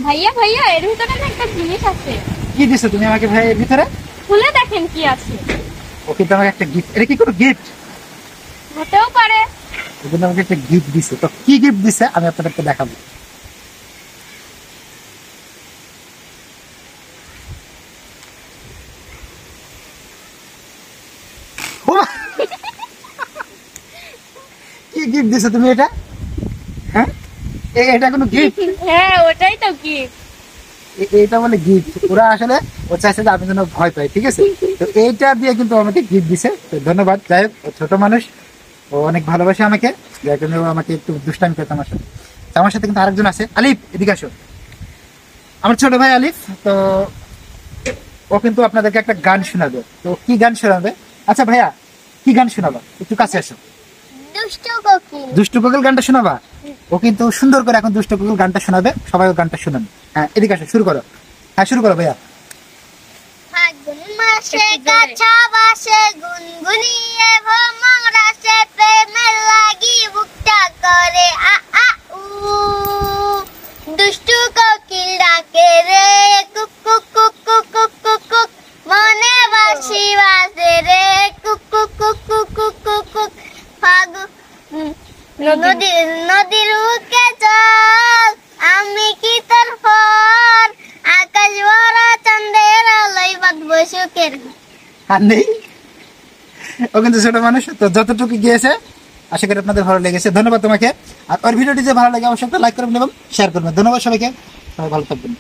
ভাইয়া ভাইয়া এর ভিতরে না একটা জিনিস আছে। কি দিছো তুমি আমাকে ভাই এর ভিতরে? খুলে দেখেন কি আছে। ও কিন্তু আমাকে একটা গিফট, এটা কি কোনো গিফট? হতেও পারে। ও কিন্তু আমাকে একটা গিফট দিছে, তো কি গিফট দিছে আমি আপনাদেরকে দেখাবো। ও মা! কি গিফট দিছো তুমি এটা? হ্যাঁ, এটা কোনো গিফট? হ্যাঁ ওটাই তো কি। এইটা বলে গিফট? ওরা আসলে ও চাইছে যে আমি যেন ভয় পাই, ঠিক আছে? তো এইটা দিয়ে কিন্তু আমাকে গিফট দিছে, তো ধন্যবাদ। যাই হোক, ও ছোট মানুষ, ও অনেক ভালোবাসে আমাকে, যার জন্য ও আমাকে একটু দুষ্টামি করতে আমার সাথে। তো আমার সাথে কিন্তু আরেকজন আছে, আলিফ এদিকে আসো, আমার ছোট ভাই আলিফ। তো ও কিন্তু আপনাদেরকে একটা গান শোনাবে। তো কি গান শোনাবে? আচ্ছা ভাইয়া, কি গান শোনাবা? একটু কাছে আসো। দুষ্টু কোকিল। দুষ্টু কোকিল গানটা শোনাবা? ও কিন্তু সুন্দর করে এখন দুষ্টু কোকিল গানটা শোনাবে, সবাই ও গানটা শুনুন। হ্যাঁ এদিকে আসো, শুরু করো। হ্যাঁ শুরু করো ভাইয়া। ফাগুন মাসে গাছা বাসে গুনগুনিয়ে ভ্রমণ রাসে প্রেমের লাগি বুকটা করে আ আ উ। দুষ্টু কোকিল ডাকে রে cook cook cook cook cook cook cook, মনে বাঁশি বাজে রে cook cook cook cook cook cook cook. ফাগুন নদীর বুকে চল, আমি কি তোর ফল, আকাশ ভরা চাঁদের আলোয় বাঁধবো সুখের। আর নেই, ও কিন্তু ছোট মানুষ। তো যতটুকু গিয়েছে আশা করি আপনাদের ভালো লেগেছে, ধন্যবাদ তোমাকে। আর ওর ভিডিওটি যে ভালো লাগে অবশ্যই একটা লাইক করবেন এবং শেয়ার করবেন। ধন্যবাদ সবাইকে, সবাই ভালো থাকবেন।